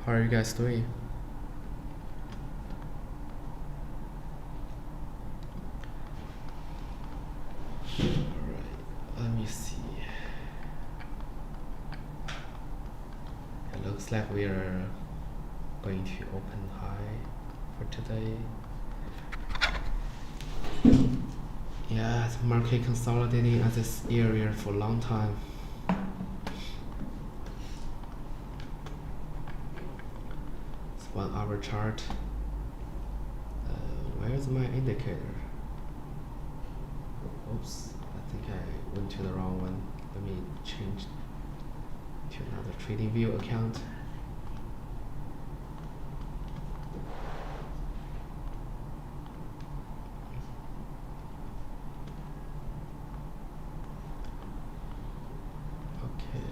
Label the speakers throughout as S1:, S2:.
S1: How are you guys doing? Alright, let me see. It looks like we are going to open high for today. Yeah, the market consolidating at this area for a long time. It's 1 hour chart. Where's my indicator? Oops, I think I went to the wrong one. Let me change to another trading view account. Okay.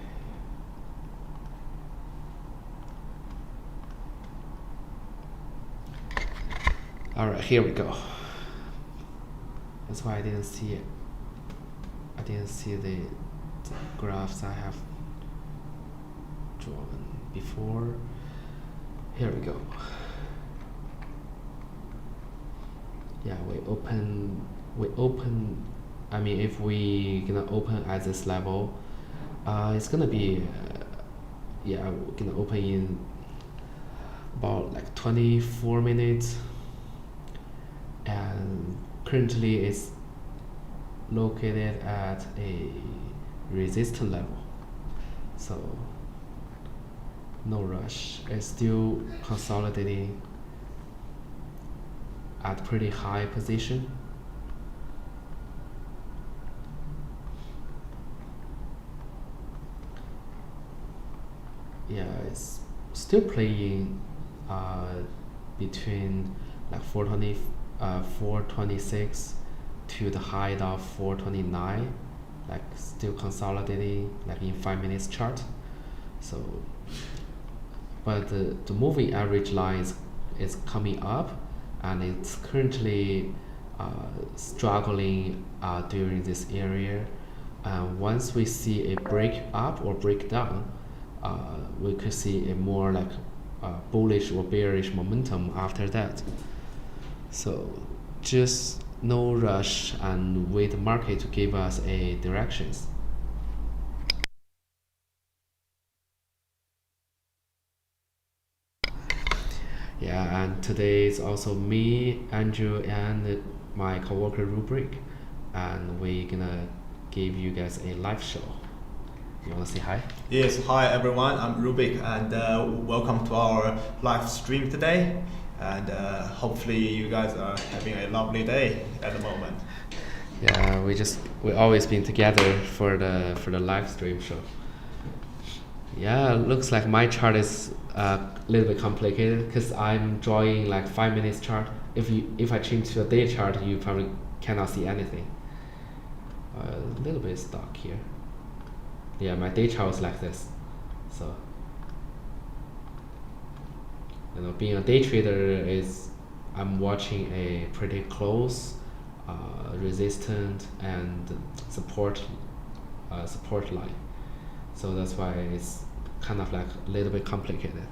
S1: All right, here we go. That's why I didn't see it. I didn't see the graphs I have drawn before. Here we go. Yeah, we open. I mean, if we gonna open at this level, it's gonna be, yeah, we're gonna open in about like 24 minutes, and currently it's located at a resistance level, so no rush. It's still consolidating at pretty high position. Yeah, it's still playing between like 426 to the height of 429, like still consolidating like in 5 minutes chart. So but the moving average line is coming up, and it's currently struggling during this area. Once we see a break up or breakdown, we could see a more like bullish or bearish momentum after that. So just no rush and wait the market to give us a directions. Yeah, and today is also me, Andrew, and my coworker Rubric, and we're gonna give you guys a live show. You wanna say hi?
S2: Yes, hi everyone, I'm Rubik, and welcome to our live stream today. And hopefully you guys are having a lovely day at the moment.
S1: Yeah, we always been together for the live stream show. Yeah, looks like my chart is a little bit complicated because I'm drawing like 5 minutes chart. If I change to a day chart, you probably cannot see anything. A little bit stuck here. Yeah, my day chart is like this. So being a day trader is I'm watching a pretty close resistance and support line. So that's why it's kind of like a little bit complicated.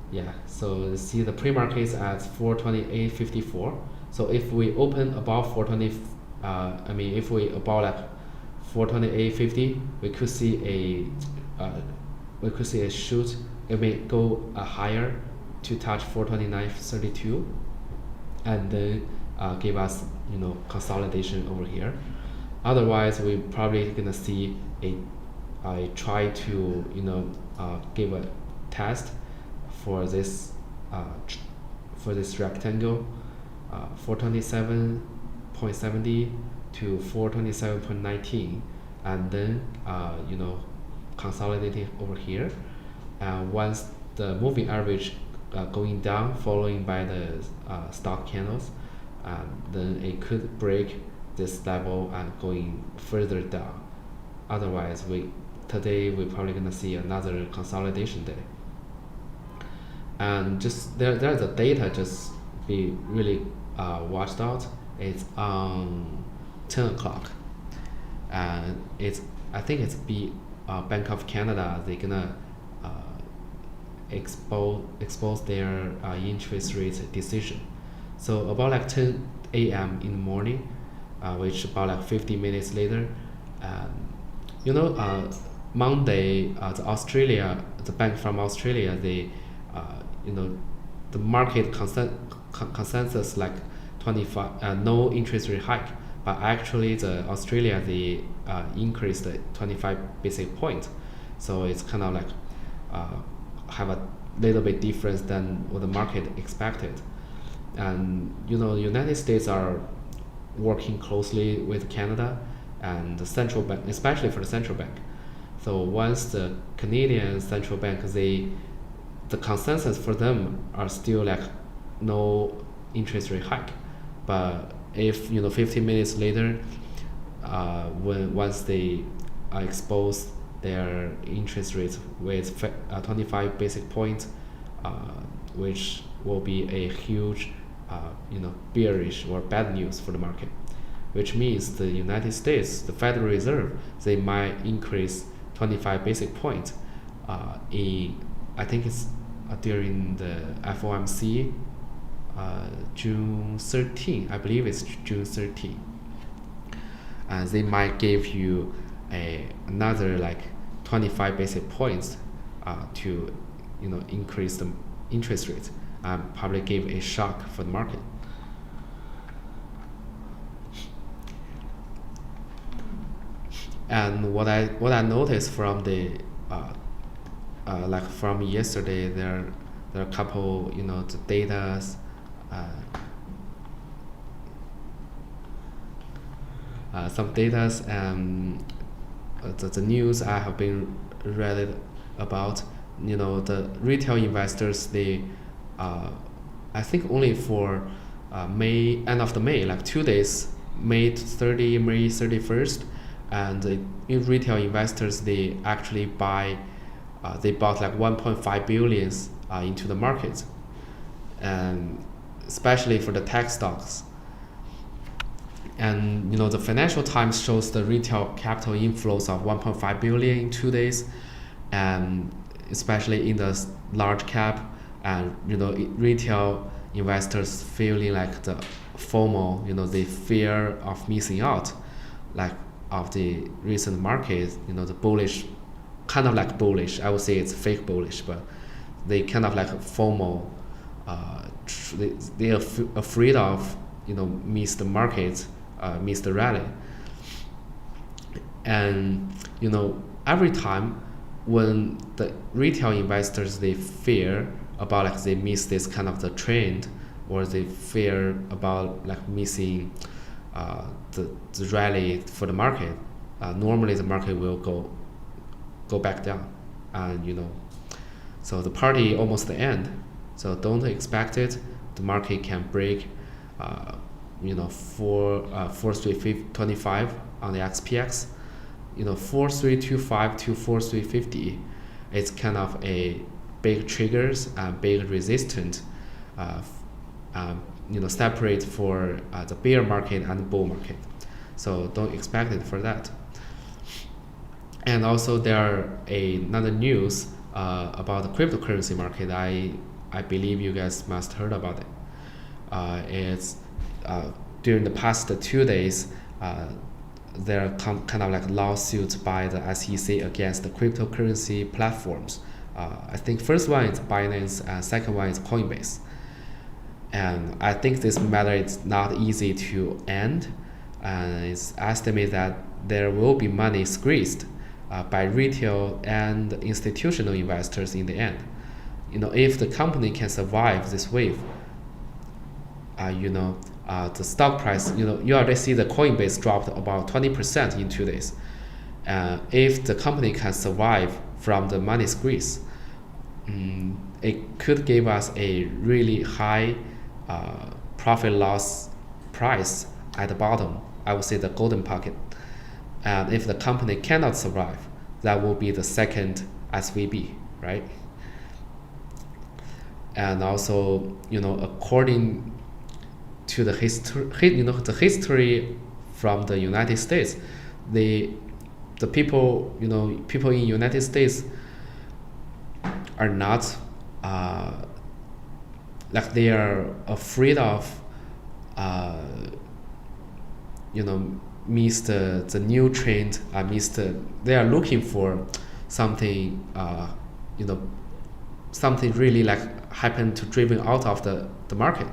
S1: Yeah, so see the pre-market is at 428.54. So if we open above 420, if we about like 428.50, we could see a shoot. It may go higher to touch 429.32, and then give us consolidation over here. Otherwise, we probably gonna see I try to give a test for this rectangle, 427.70 to 427.19, and then consolidating over here. Once the moving average going down, following by the stock candles, then it could break this level and going further down. Otherwise, today we're probably gonna see another consolidation day. And just there's a data just be really watched out. It's on 10 o'clock, and I think it's Bank of Canada, they're gonna expose their interest rate decision. So about like 10 a.m. in the morning, which about like 50 minutes later, Monday, the bank from Australia, they, the market consensus like 25, no interest rate hike, but actually the Australia they increased 25 basic point, so it's kind of like have a little bit difference than what the market expected. And the United States are working closely with Canada and the central bank, especially for the central bank. So once the Canadian central bank, the consensus for them are still like no interest rate hike, but if 15 minutes later, once they expose their interest rates with 25 basic points, which will be a huge bearish or bad news for the market, which means the United States, the Federal Reserve, they might increase 25 basic points I think it's during the FOMC June 13, I believe it's June 13. They might give you another like 25 basic points to increase the interest rate and probably give a shock for the market. And what I noticed from the like from yesterday, there are a couple the data's some data's and the news I have been read about. The retail investors, they I think only for end of the May, like 2 days, May 30, May 31st, and retail investors, they actually they bought like 1.5 billion into the market, and especially for the tech stocks. And the Financial Times shows the retail capital inflows of 1.5 billion in 2 days, and especially in the large cap, and retail investors feeling like the FOMO, the fear of missing out, like of the recent market, the bullish, kind of like bullish. I would say it's fake bullish, but they kind of like FOMO. They are afraid of miss the market, miss the rally. And every time when the retail investors, they fear about like they miss this kind of the trend, or they fear about like missing the rally for the market, normally the market will go back down, and so the party almost the end. So don't expect it. The market can break 4325 on the XPX, 4325 to 4350. It's kind of a big triggers and big resistance, separate for the bear market and the bull market. So don't expect it for that. And also there are another news about the cryptocurrency market. I believe you guys must heard about it. It's during the past 2 days, there are kind of like lawsuits by the SEC against the cryptocurrency platforms. I think first one is Binance and second one is Coinbase. And I think this matter is not easy to end. It's estimated that there will be money squeezed by retail and institutional investors in the end. If the company can survive this wave, the stock price, you already see the Coinbase dropped about 20% in 2 days. If the company can survive from the money squeeze, it could give us a really high profit loss price at the bottom. I would say the golden pocket. And if the company cannot survive, that will be the second SVB, right? And also, according to the history from the United States, the the people, people in United States are not like they are afraid of miss the new trend, they are looking for something something really like happen to driven out of the market.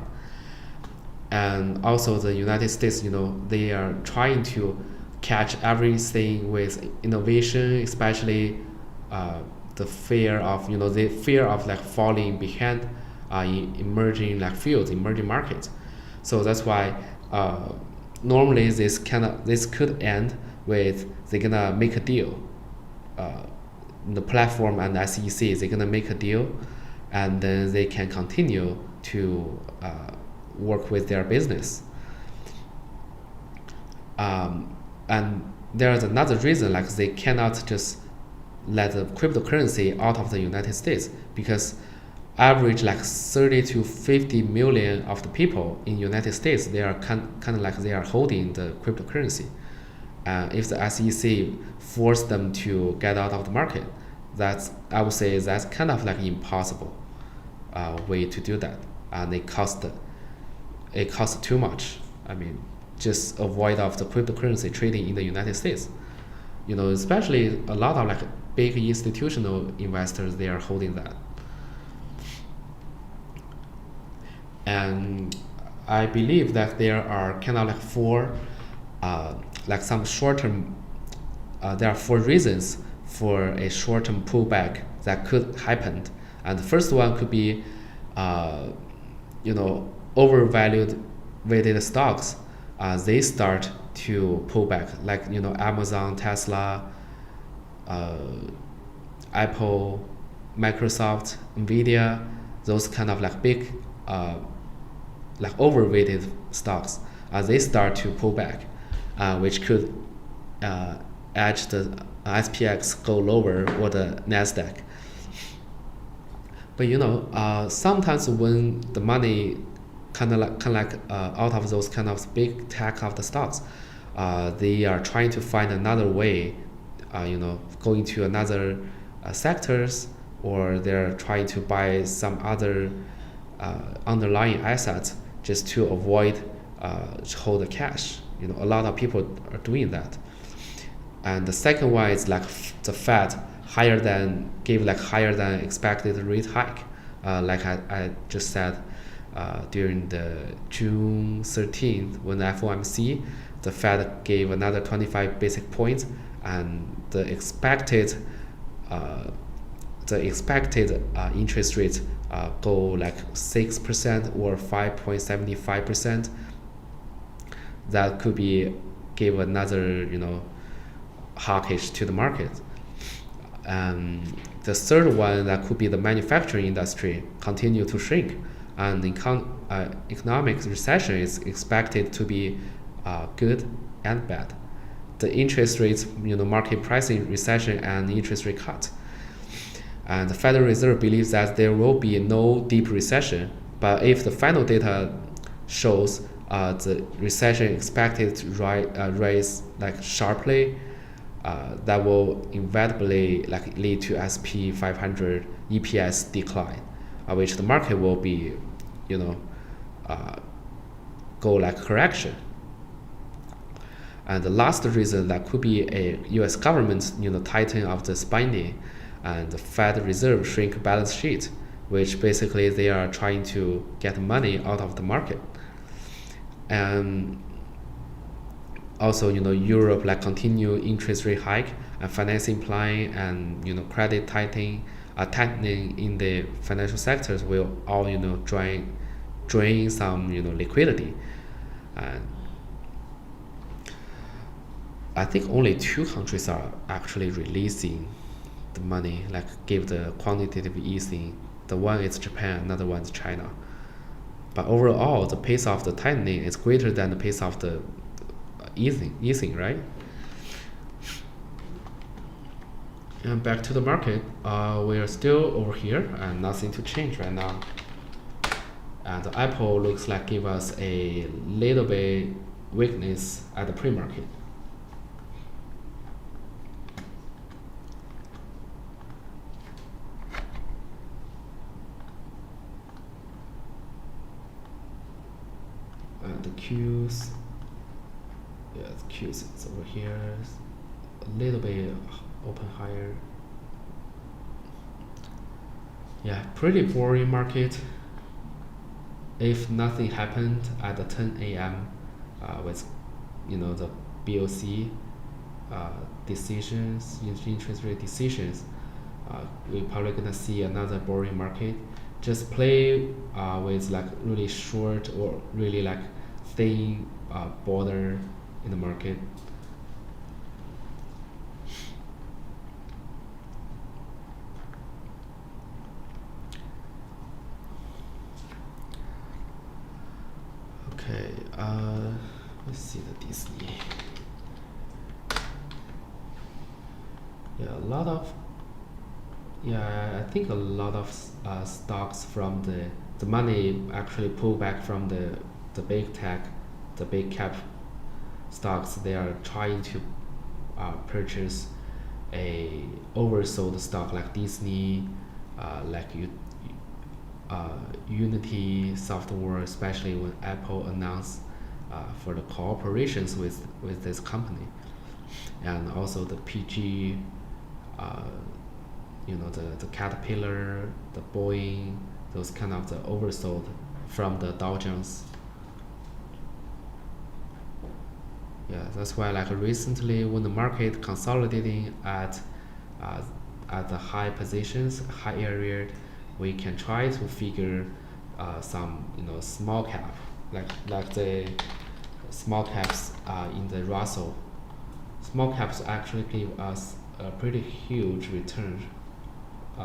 S1: And also the United States, they are trying to catch everything with innovation, especially the fear of like falling behind in emerging like fields, emerging markets. So that's why normally this could end with they're gonna make a deal. The platform and SEC, they're gonna make a deal, and then they can continue to work with their business. And there's another reason, like they cannot just let the cryptocurrency out of the United States, because average like 30 to 50 million of the people in United States, they are kind of like they are holding the cryptocurrency. If the SEC force them to get out of the market, I would say that's kind of like impossible way to do that, and it costs too much. I mean, just avoid of the cryptocurrency trading in the United States. Especially a lot of like big institutional investors, they are holding that. And I believe that there are kind of like four, like some short-term, there are four reasons for a short-term pullback that could happen. And the first one could be, overvalued weighted stocks. They start to pull back, like Amazon, Tesla, Apple, Microsoft, Nvidia, those kind of like big like overweighted stocks, they start to pull back, which could edge the SPX go lower or the Nasdaq. But sometimes when the money kind of like out of those kind of big tech of the stocks, they are trying to find another way, going to another sectors, or they're trying to buy some other underlying assets just to avoid hold the cash. A lot of people are doing that. And the second one is like the Fed gave higher than expected rate hike, like I just said during the June 13th when the FOMC, the Fed gave another 25 basis points, and the expected interest rate go like 6% or 5.75%. That could be give another hawkish to the market. The third one, that could be the manufacturing industry continue to shrink, and economic recession is expected to be good and bad. The interest rates, market pricing recession and interest rate cut. And the Federal Reserve believes that there will be no deep recession, but if the final data shows the recession expected to rise like sharply, that will inevitably like lead to SP 500 EPS decline, which the market will be, go like correction. And the last reason, that could be a U.S. government, tightening of the spending, and the Fed Reserve shrink balance sheet, which basically they are trying to get money out of the market. And also, Europe like continue interest rate hike and financing plan, and credit tightening in the financial sectors will all drain some liquidity. And I think only two countries are actually releasing the money, like give the quantitative easing. The one is Japan, another one is China. But overall, the pace of the tightening is greater than the pace of the easing, right? And back to the market, we are still over here and nothing to change right now. And the Apple looks like give us a little bit weakness at the pre-market. Qs. Yeah, the Qs is over here. A little bit open higher. Yeah, pretty boring market. If nothing happened at the 10 a.m. With the BOC decisions, interest rate decisions, we're probably gonna see another boring market. Just play with like really short or really like thin border in the market. Okay, let's see the Disney. I think a lot of stocks from the money actually pull back from the big tech, the big cap stocks. They are trying to purchase a oversold stock like Disney, like Unity Software, especially when Apple announced for the cooperations with this company, and also the PG, the Caterpillar, the Boeing, those kind of the oversold from the Dow Jones. Yeah, that's why like recently when the market consolidating at the high positions, high area, we can try to figure some small cap, like the small caps in the Russell. Small caps actually give us a pretty huge return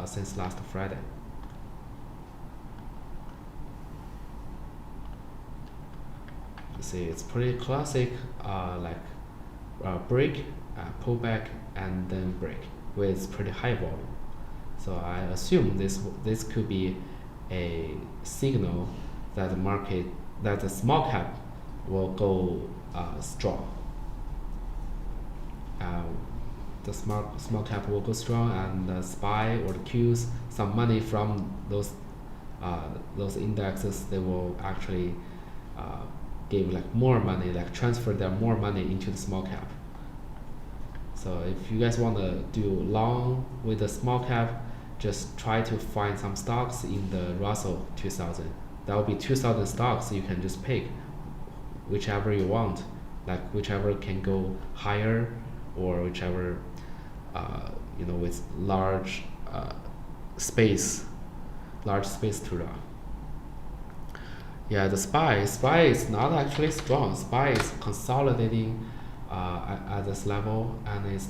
S1: since last Friday. You see, it's pretty classic, break, pullback, and then break with pretty high volume. So I assume this could be a signal that the small cap will go strong. The small cap will go strong, and the SPY or the Qs, some money from those indexes, they will actually give like more money, like transfer their more money into the small cap. So if you guys want to do long with the small cap, just try to find some stocks in the Russell 2000. That will be 2000 stocks. You can just pick whichever you want, like whichever can go higher, or whichever with large space to run. Yeah, the SPY is not actually strong. SPY is consolidating at this level, and it's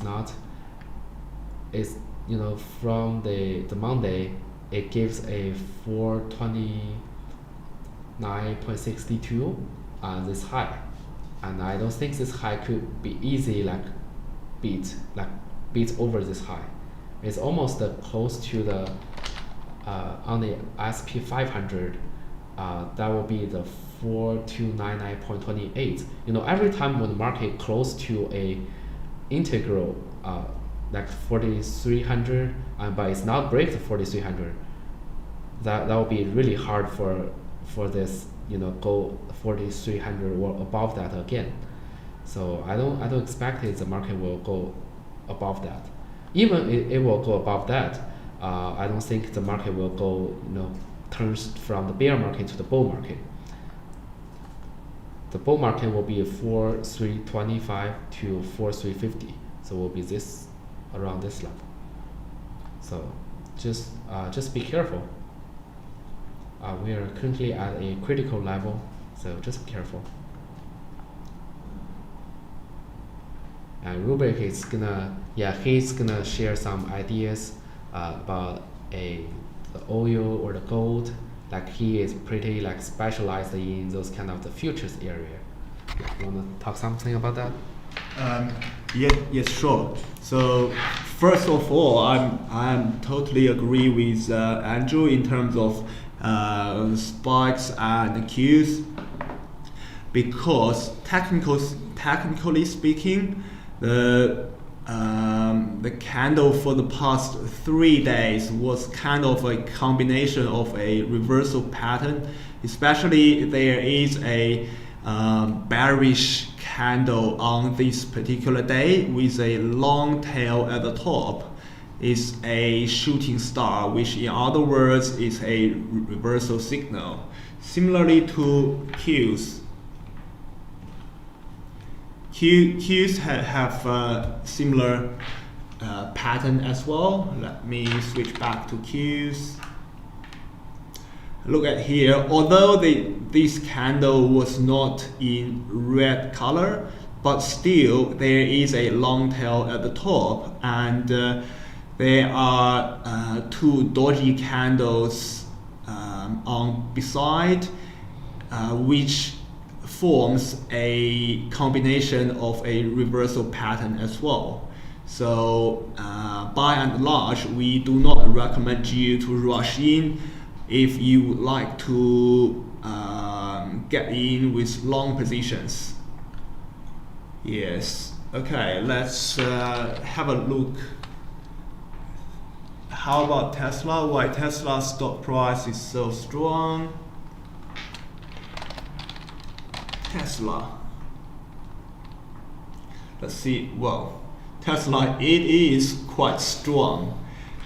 S1: from the Monday it gives a 429.62 this high, and I don't think this high could be easy beat over this high. It's almost close to the on the SP 500. That will be the 4299.28. Every time when the market close to a integral like 4300, but it's not break the 4300, that will be really hard for this go 4300 or above that again. So I don't expect the market will go above that. Even it will go above that, I don't think the market will go turns from the bear market to the bull market. The bull market will be 4325 to 4350, so will be this around this level. So just be careful. We are currently at a critical level, so just be careful. And Rubik is he's gonna share some ideas about the oil or the gold. Like he is pretty specialized in those kind of the futures area. You wanna talk something about that?
S2: Yes, sure. So first of all, I'm totally agree with Andrew in terms of spikes and Qs, because technically speaking, the candle for the past 3 days was kind of a combination of a reversal pattern, especially there is a bearish candle on this particular day with a long tail at the top is a shooting star, which in other words is a reversal signal. Similarly to Qs. Qs have a similar pattern as well. Let me switch back to Qs. Look at here, although this candle was not in red color, but still there is a long tail at the top, and there are two doji candles on beside, which forms a combination of a reversal pattern as well. So by and large, we do not recommend you to rush in if you would like to get in with long positions. Yes. Okay, let's have a look. How about Tesla? Why Tesla's stock price is so strong? Tesla. Let's see. Well, Tesla, it is quite strong,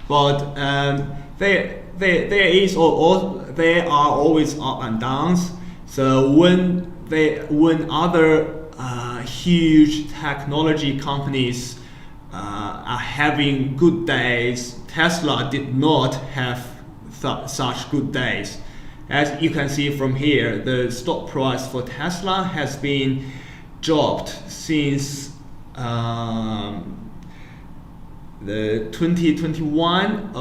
S2: but there are always up and downs. So when other huge technology companies are having good days, Tesla did not have such good days. As you can see from here, the stock price for Tesla has been dropped since the 2021,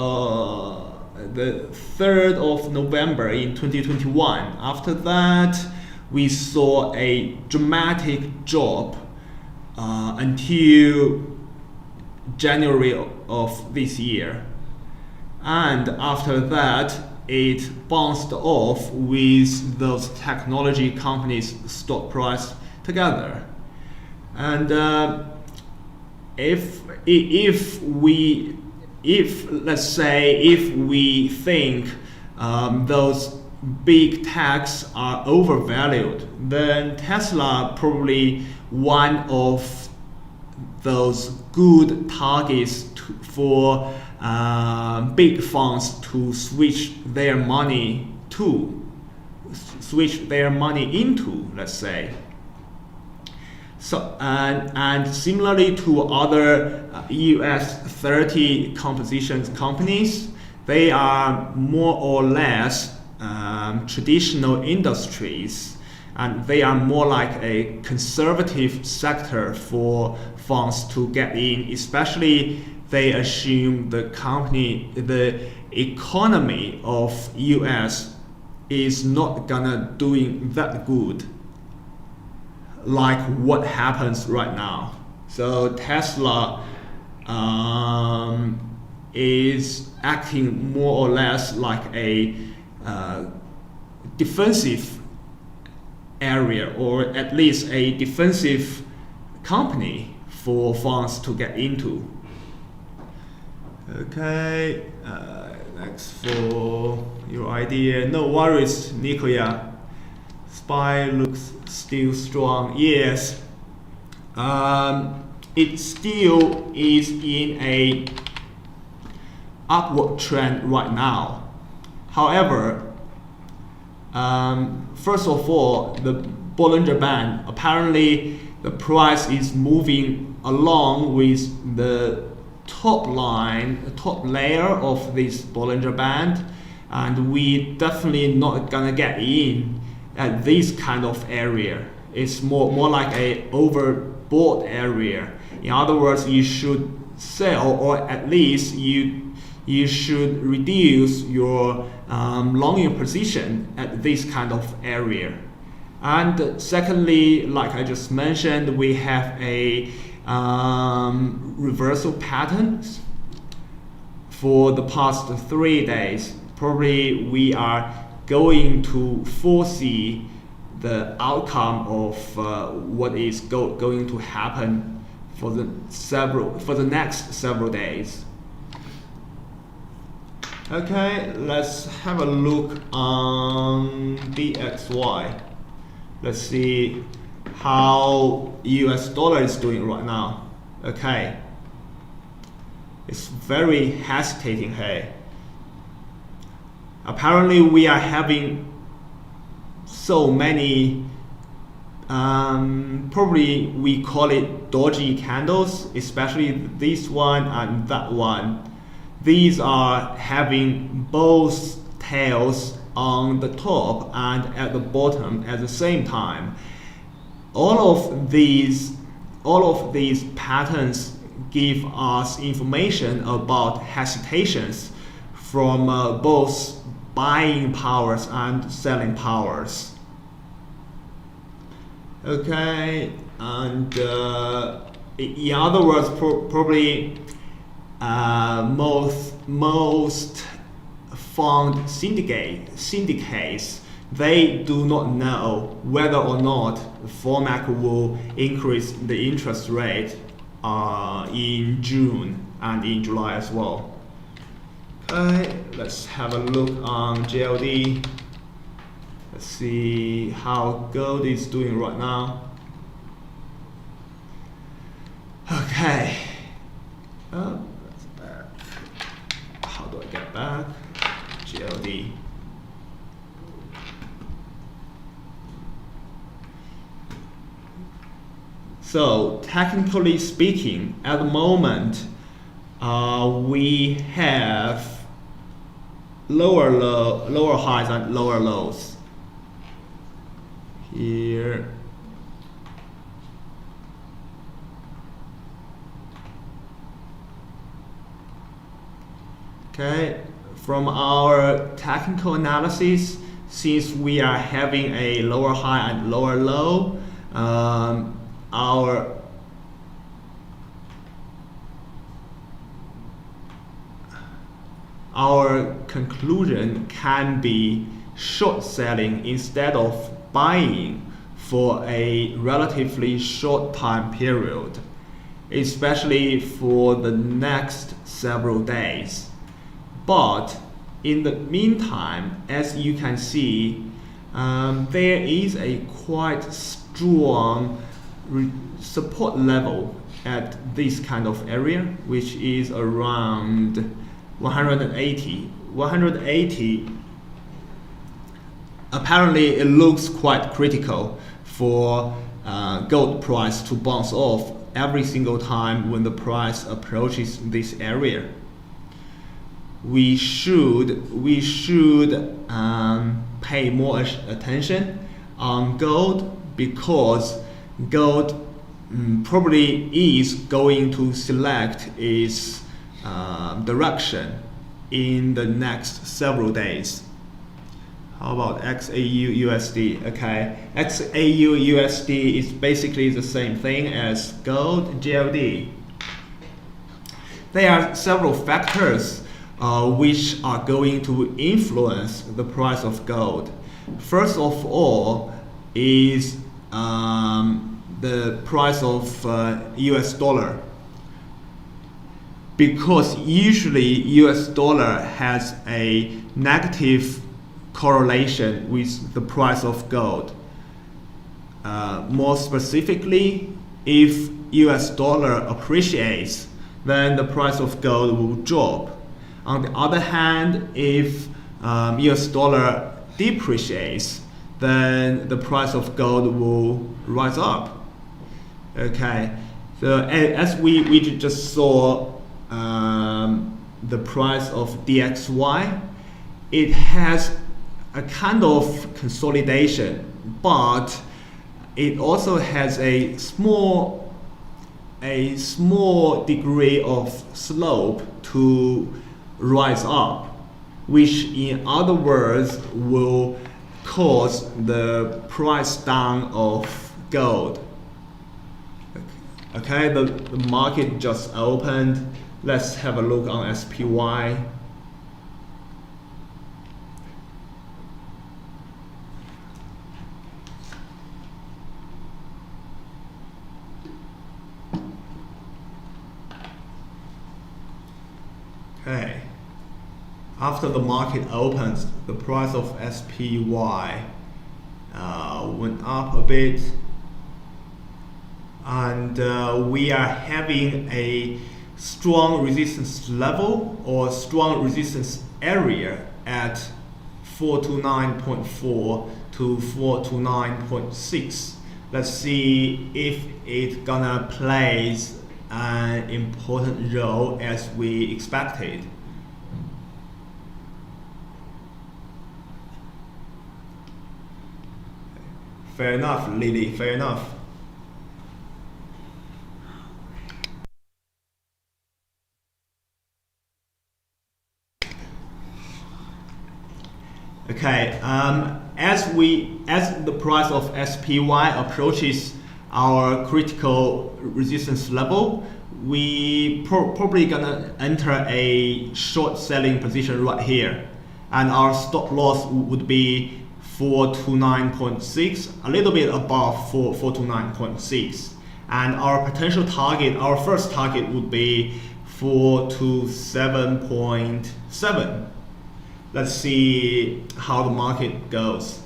S2: the 3rd of November in 2021. After that, we saw a dramatic drop until January of this year, and after that it bounced off with those technology companies' stock price together. And if let's say if we think those big techs are overvalued, then Tesla probably one of those good targets for big funds to switch their money into, let's say. So and similarly to other US 30 compositions companies, they are more or less traditional industries, and they are more like a conservative sector for funds to get in, especially they assume the economy of US is not gonna doing that good like what happens right now. So Tesla is acting more or less like a defensive area, or at least a defensive company for funds to get into. Okay, thanks for your idea. No worries, Nikoya. SPY looks still strong. Yes, it still is in a upward trend right now. However, first of all, the Bollinger Band, apparently the price is moving along with the top layer of this Bollinger Band, and we definitely not gonna get in at this kind of area. It's more like a overbought area. In other words, you should sell, or at least you should reduce your longing position at this kind of area. And secondly, like I just mentioned, we have a reversal patterns for the past 3 days. Probably we are going to foresee the outcome of what is going to happen for the next several days. Okay, let's have a look on DXY. Let's see how US dollar is doing right now. Okay, it's very hesitating here. Apparently we are having so many probably we call it dodgy candles, especially this one and that one. These are having both tails on the top and at the bottom at the same time. All of these patterns give us information about hesitations from both buying powers and selling powers. Okay, and in other words, probably most fund syndicates, they do not know whether or not FOMC will increase the interest rate in June and in July as well. Okay, let's have a look on GLD. Let's see how gold is doing right now. Okay. That's back. How do I get back? GLD. So technically speaking, at the moment, we have lower highs and lower lows. Here. Okay, from our technical analysis, since we are having a lower high and lower low, our conclusion can be short selling instead of buying for a relatively short time period, especially for the next several days. But in the meantime, as you can see, there is a quite strong support level at this kind of area, which is around 180. 180, apparently it looks quite critical for gold price to bounce off every single time when the price approaches this area. We should pay more attention on gold, because gold probably is going to select its direction in the next several days. How about XAU USD? Okay, XAU USD is basically the same thing as gold GLD. There are several factors which are going to influence the price of gold. First of all is the price of US dollar, because usually US dollar has a negative correlation with the price of gold. More specifically, if US dollar appreciates, then the price of gold will drop. On the other hand, if US dollar depreciates, then the price of gold will rise up. Okay, so as we just saw, the price of DXY, it has a kind of consolidation, but it also has a small degree of slope to rise up, which in other words will cause the price down of gold. Okay, the market just opened. Let's have a look on SPY. Okay, after the market opens, the price of SPY went up a bit, and we are having a strong resistance level or strong resistance area at 429.4 to 429.6. Let's see if it's gonna play an important role as we expected. Fair enough, Lily, fair enough. Okay, as the price of SPY approaches our critical resistance level, we probably gonna enter a short selling position right here, and our stop loss would be 429.6, a little bit above 429.6, and our potential target, our first target would be 427.7. Let's see how the market goes.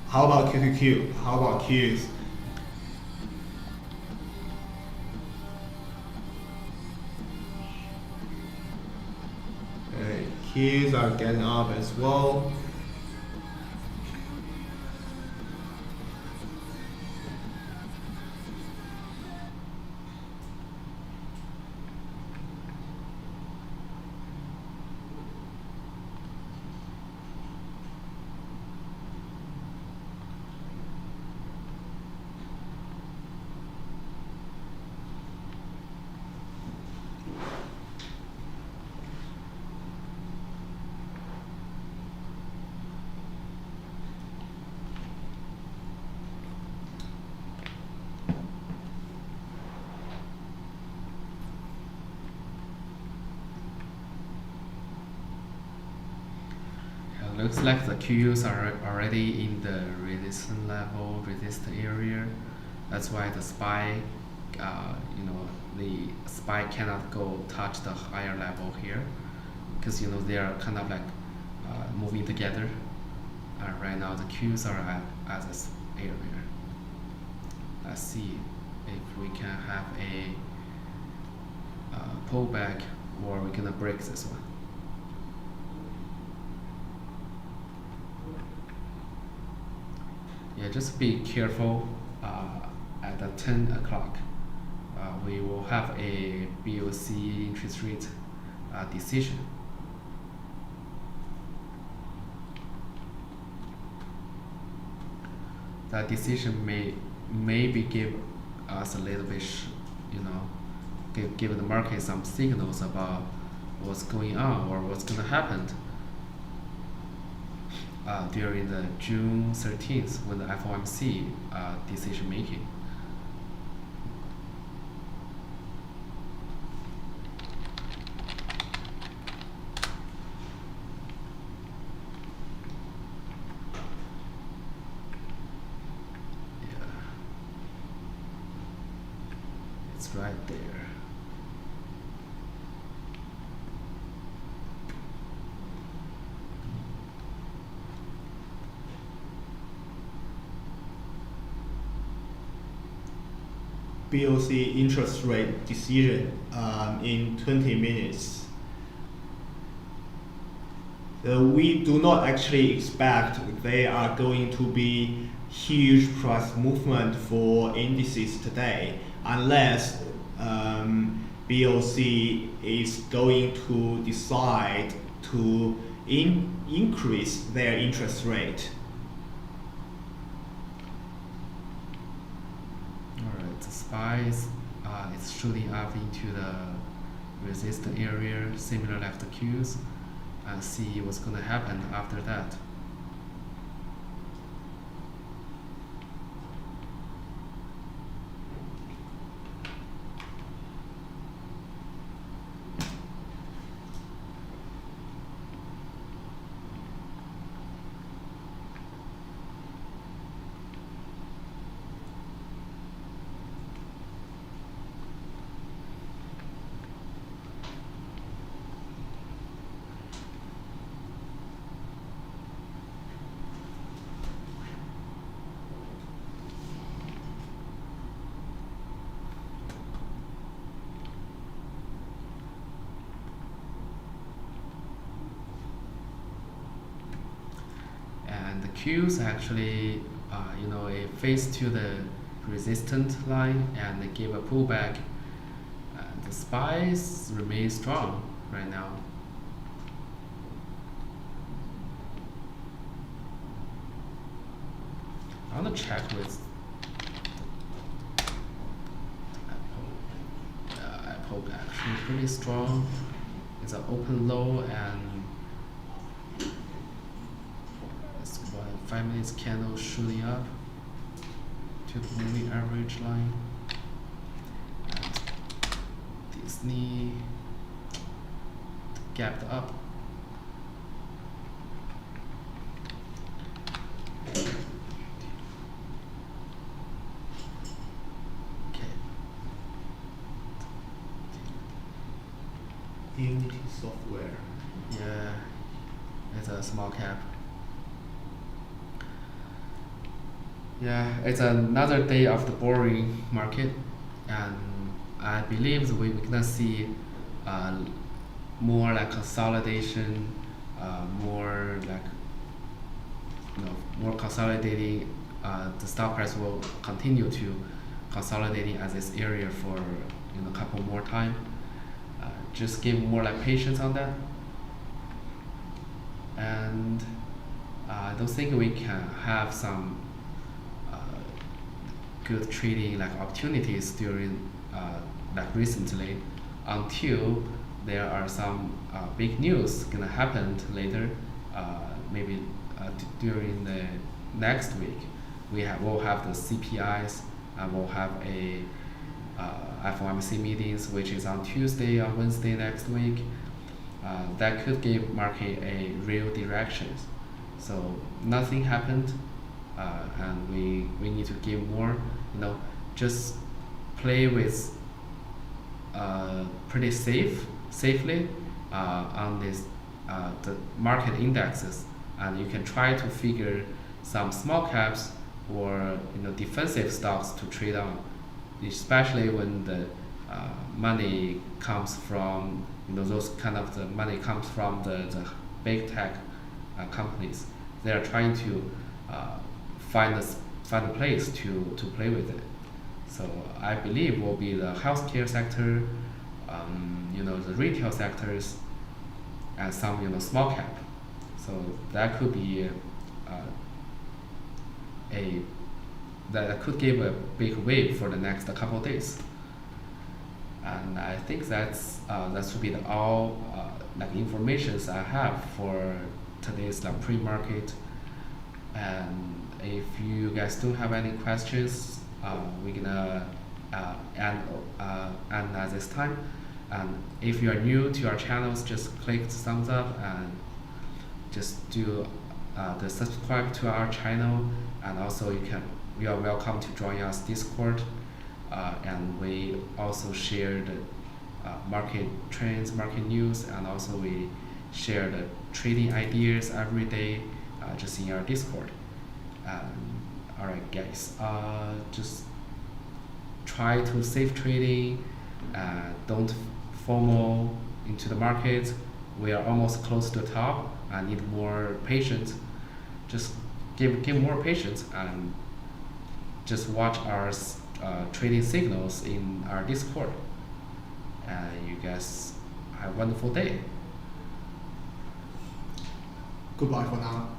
S2: How about QQQ? How about Qs? Qs are getting up as well.
S1: Looks like the QUs are already in the resistance level, resistance area. That's why the SPY, the SPY cannot go touch the higher level here, because they are kind of like moving together. Right now the QUs are at this area. Let's see if we can have a pullback, or we're gonna break this one. Yeah, just be careful. At the 10 o'clock, we will have a BOC interest rate decision. That decision may maybe give us a little bit, give the market some signals about what's going on or what's going to happen. During the June 13th, when the FOMC decision making. Yeah, it's right there.
S2: BOC interest rate decision in 20 minutes. We do not actually expect there are going to be huge price movement for indices today, unless BOC is going to decide to increase their interest rate.
S1: SPYs, it's shooting up into the resistance area, similar like the Qs, and see what's going to happen after that. Qs actually, it faced to the resistant line and they give a pullback. The SPYs remain strong right now. I want to check with Apple actually pretty strong. It's an open low and it's about 5 minutes candle shooting up to the moving average line. And Disney gapped up.
S2: Unity Software.
S1: Yeah, it's a small cap. Yeah, it's another day of the boring market, and I believe we're gonna see more like consolidation, more like more consolidating. The stock price will continue to consolidating at this area for a couple more time. Just give more like patience on that, and I don't think we can have some good trading like opportunities during like recently until there are some big news gonna happen later, maybe during the next week. We'll have the CPIs and we'll have a FOMC meetings, which is on Tuesday or Wednesday next week. That could give market a real direction. So nothing happened, and we need to give more. Just play with pretty safely on this the market indexes, and you can try to figure some small caps or defensive stocks to trade on, especially when the money comes from those kind of the money comes from the big tech companies. They are trying to find a place to play with it. So I believe will be the healthcare sector, the retail sectors, and some small cap. So that could be that could give a big wave for the next couple of days. And I think that should be all like informations I have for today's like pre-market. And if you guys don't have any questions, we're gonna end at this time. And if you are new to our channels, just click the thumbs up and just do the subscribe to our channel. And also you are welcome to join us Discord. And we also share the market trends, market news, and also we share the trading ideas every day just in our Discord. Alright guys, just try to safe trading, don't FOMO into the market. We are almost close to the top. I need more patience. Just give more patience and just watch our trading signals in our Discord. And you guys have a wonderful day.
S2: Goodbye for now.